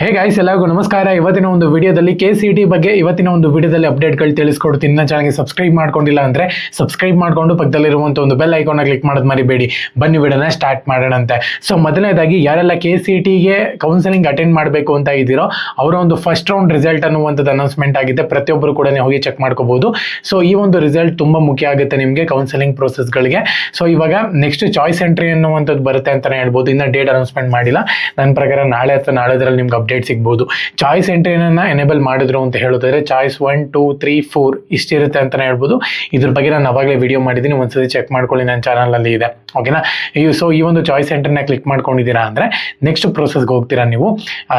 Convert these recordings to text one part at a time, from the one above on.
Hey guys, ಎಲ್ಲರಿಗೂ ನಮಸ್ಕಾರ. ಇವತ್ತಿನ ಒಂದು ವಿಡಿಯೋದಲ್ಲಿ KCET ಬಗ್ಗೆ ಅಪ್ಡೇಟ್ಗಳು ತಿಳಿಸ್ಕೊಡ್ತೀನಿ. ನನ್ನ ಚಾನಲ್ಗೆ ಸಬ್ಸ್ಕ್ರೈಬ್ ಮಾಡ್ಕೊಂಡಿಲ್ಲ ಅಂದರೆ ಸಬ್ಸ್ಕ್ರೈಬ್ ಮಾಡಿಕೊಂಡು ಪಕ್ಕದಲ್ಲಿರುವಂಥ ಒಂದು ಬೆಲ್ ಐಕಾನ್ನ ಕ್ಲಿಕ್ ಮಾಡೋದು ಮರಿಬೇಡಿ. ಬನ್ನಿ ವಿಡಿಯೋನ ಸ್ಟಾರ್ಟ್ ಮಾಡೋಣಂತೆ. ಸೊ ಮೊದಲನೇದಾಗಿ ಯಾರೆಲ್ಲ KCETಗೆ ಕೌನ್ಸೆಲಿಂಗ್ ಅಟೆಂಡ್ ಮಾಡಬೇಕು ಅಂತ ಇದ್ದೀರೋ ಅವರ ಒಂದು ಫಸ್ಟ್ ರೌಂಡ್ ರಿಸಲ್ಟ್ ಅನ್ನುವಂಥದ್ದು ಅನೌನ್ಸ್ಮೆಂಟ್ ಆಗಿದೆ. ಪ್ರತಿಯೊಬ್ಬರು ಕೂಡ ಹೋಗಿ ಚೆಕ್ ಮಾಡ್ಕೋಬಹುದು. ಸೊ ಈ ಒಂದು ರಿಸಲ್ಟ್ ತುಂಬ ಮುಖ್ಯ ಆಗುತ್ತೆ ನಿಮಗೆ ಕೌನ್ಸೆಲಿಂಗ್ ಪ್ರೋಸೆಸ್ಗಳಿಗೆ. ಸೊ ಇವಾಗ ನೆಕ್ಸ್ಟ್ ಚಾಯ್ಸ್ ಎಂಟ್ರಿ ಅನ್ನುವಂಥದ್ದು ಬರುತ್ತೆ ಅಂತಲೇ ಹೇಳ್ಬೋದು. ಇನ್ನು ಡೇಟ್ ಅನೌನ್ಸ್ಮೆಂಟ್ ಮಾಡಿಲ್ಲ. ನನ್ನ ಪ್ರಕಾರ ನಾಳೆ ಅಥವಾ ನಾಳೆದ್ರಲ್ಲಿ ನಿಮ್ಗೆ ಅಪ್ಡೇಟ್ ಸಿಗ್ಬೋದು. ಚಾಯ್ಸ್ ಎಂಟ್ರಿನ ಎನೇಬಲ್ ಮಾಡಿದ್ರು ಅಂತ ಹೇಳಿದ್ರೆ ಚಾಯ್ಸ್ 1, 2, 3, 4 ಇಷ್ಟಿರುತ್ತೆ ಅಂತಲೇ ಹೇಳ್ಬೋದು. ಇದ್ರ ಬಗ್ಗೆ ನಾನು ಅವಾಗಲೇ ವಿಡಿಯೋ ಮಾಡಿದ್ದೀನಿ, ಒಂದ್ಸತಿ ಚೆಕ್ ಮಾಡ್ಕೊಳ್ಳಿ, ನನ್ನ ಚಾನಲಲ್ಲಿ ಇದೆ. ಓಕೆನಾ? ಸೊ ಈ ಒಂದು ಚಾಯ್ಸ್ ಎಂಟ್ರಿನ ಕ್ಲಿಕ್ ಮಾಡ್ಕೊಂಡಿದ್ದೀರಾ ಅಂದರೆ ನೆಕ್ಸ್ಟ್ ಪ್ರೋಸೆಸ್ಗೆ ಹೋಗ್ತೀರಾ ನೀವು.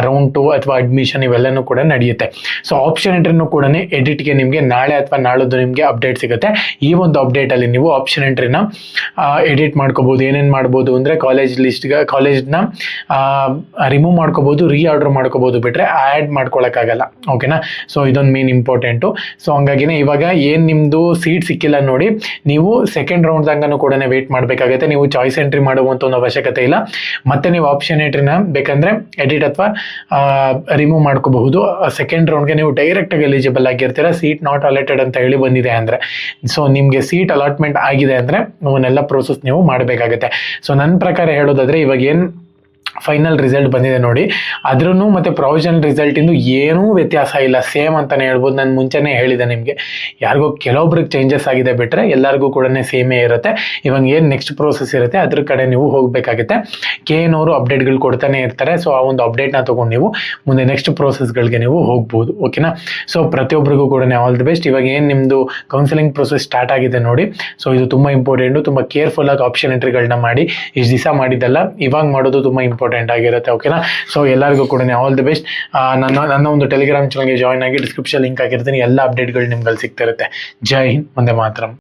ರೌಂಡ್ 2 ಅಥವಾ ಅಡ್ಮಿಷನ್ ಇವೆಲ್ಲನೂ ಕೂಡ ನಡೆಯುತ್ತೆ. ಸೊ ಆಪ್ಷನ್ ಎಂಟ್ರಿನೂ ಕೂಡ ಎಡಿಟ್ಗೆ ನಿಮಗೆ ನಾಳೆ ಅಥವಾ ನಾಳದ್ದು ನಿಮಗೆ ಅಪ್ಡೇಟ್ ಸಿಗುತ್ತೆ. ಈ ಒಂದು ಅಪ್ಡೇಟಲ್ಲಿ ನೀವು ಆಪ್ಷನ್ ಎಂಟ್ರಿನ ಎಡಿಟ್ ಮಾಡ್ಕೋಬೋದು. ಏನೇನು ಮಾಡ್ಬೋದು ಅಂದರೆ ಕಾಲೇಜ್ನ ರಿಮೂವ್ ಮಾಡ್ಕೋಬೋದು, ರೀಆರ್ಡರ್ ಮಾಡ್ಕೋಬೋದು, ಬಿಟ್ಟರೆ ಆ್ಯಡ್ ಮಾಡ್ಕೊಳಕ್ಕಾಗಲ್ಲ. ಓಕೆನಾ? ಸೊ ಇದೊಂದು ಮೇನ್ ಇಂಪಾರ್ಟೆಂಟು. ಸೊ ಹಂಗಾಗಿನೇ ಇವಾಗ ಏನು ನಿಮ್ಮದು ಸೀಟ್ ಸಿಕ್ಕಿಲ್ಲ ನೋಡಿ, ನೀವು ಸೆಕೆಂಡ್ ರೌಂಡ್ದಂಗೂ ಕೂಡ ವೇಟ್ ಮಾಡಬೇಕಾಗುತ್ತೆ. ನೀವು ಚಾಯ್ಸ್ ಎಂಟ್ರಿ ಮಾಡುವಂಥ ಒಂದು ಅವಶ್ಯಕತೆ ಇಲ್ಲ. ಮತ್ತೆ ನೀವು ಆಪ್ಷನ್ ಎಂಟ್ರಿನ ಬೇಕಂದರೆ ಎಡಿಟ್ ಅಥವಾ ರಿಮೂವ್ ಮಾಡ್ಕೋಬಹುದು. ಸೆಕೆಂಡ್ ರೌಂಡ್ಗೆ ನೀವು ಡೈರೆಕ್ಟಾಗಿ ಎಲಿಜಿಬಲ್ ಆಗಿರ್ತೀರ. ಸೀಟ್ ನಾಟ್ ಅಲಾಟೆಡ್ ಅಂತ ಹೇಳಿ ಬಂದಿದೆ ಅಂದರೆ, ಸೊ ನಿಮಗೆ ಸೀಟ್ ಅಲಾಟ್ಮೆಂಟ್ ಆಗಿದೆ ಅಂದರೆ ಅವನ್ನೆಲ್ಲ ಪ್ರೋಸೆಸ್ ನೀವು ಮಾಡಬೇಕಾಗತ್ತೆ. ಸೊ ನನ್ನ ಪ್ರಕಾರ ಹೇಳೋದಾದರೆ ಇವಾಗ ಏನು ಫೈನಲ್ ರಿಸಲ್ಟ್ ಬಂದಿದೆ ನೋಡಿ, ಅದ್ರೂ ಮತ್ತು ಪ್ರೊವಿಷನಲ್ ರಿಸಲ್ಟಿಂದು ಏನೂ ವ್ಯತ್ಯಾಸ ಇಲ್ಲ, ಸೇಮ್ ಅಂತಲೇ ಹೇಳ್ಬೋದು. ನಾನು ಮುಂಚೆನೇ ಹೇಳಿದೆ ನಿಮಗೆ, ಯಾರಿಗೂ ಕೆಲವೊಬ್ರಿಗೆ ಚೇಂಜಸ್ ಆಗಿದೆ ಬಿಟ್ಟರೆ ಎಲ್ಲರಿಗೂ ಕೂಡ ಸೇಮೇ ಇರುತ್ತೆ. ಇವಾಗ ಏನು ನೆಕ್ಸ್ಟ್ ಪ್ರೋಸೆಸ್ ಇರುತ್ತೆ ಅದ್ರ ಕಡೆ ನೀವು ಹೋಗಬೇಕಾಗುತ್ತೆ. KN ಅವರು ಅಪ್ಡೇಟ್ಗಳು ಕೊಡ್ತಾನೆ ಇರ್ತಾರೆ. ಸೊ ಆ ಒಂದು ಅಪ್ಡೇಟ್ನ ತೊಗೊಂಡು ನೀವು ಮುಂದೆ ನೆಕ್ಸ್ಟ್ ಪ್ರೋಸೆಸ್ಗಳಿಗೆ ನೀವು ಹೋಗ್ಬೋದು. ಓಕೆನಾ? ಸೊ ಪ್ರತಿಯೊಬ್ಬರಿಗೂ ಕೂಡ ಆಲ್ ದಿ ಬೆಸ್ಟ್. ಇವಾಗ ಏನು ನಿಮ್ಮದು ಕೌನ್ಸಿಲಿಂಗ್ ಪ್ರೋಸೆಸ್ ಸ್ಟಾರ್ಟ್ ಆಗಿದೆ ನೋಡಿ, ಸೊ ಇದು ತುಂಬ ಇಂಪಾರ್ಟೆಂಟು. ತುಂಬ ಕೇರ್ಫುಲ್ಲಾಗಿ ಆಪ್ಷನ್ ಎಂಟ್ರಿಗಳನ್ನ ಮಾಡಿ. ಇಷ್ಟು ದಿವಸ ಮಾಡಿದ್ದಲ್ಲ, ಇವಾಗ ಮಾಡೋದು ತುಂಬ ಇಂಪಾರ್ಟೆಂಟ್ ಆಗಿರುತ್ತೆ. ಓಕೆನಾ? ಸೊ ಎಲ್ಲರಿಗೂ ಕೂಡ ಆಲ್ ದಿ ಬೆಸ್ಟ್. ನನ್ನ ಒಂದು ಟೆಲಿಗ್ರಾಮ್ ಚಾನಲ್ಗೆ ಜಾಯ್ನ್ ಆಗಿ ಡಿಸ್ಕ್ರಿಪ್ಷನ್ ಲಿಂಕ್ ಆಗಿರ್ತೀನಿ. ಎಲ್ಲ ಅಪ್ಡೇಟ್ಗಳು ನಿಮ್ಗೆ ಸಿಗ್ತಿರುತ್ತೆ. ಜೈ ಹಿಂದ್, ವಂದೇ ಮಾತರಂ.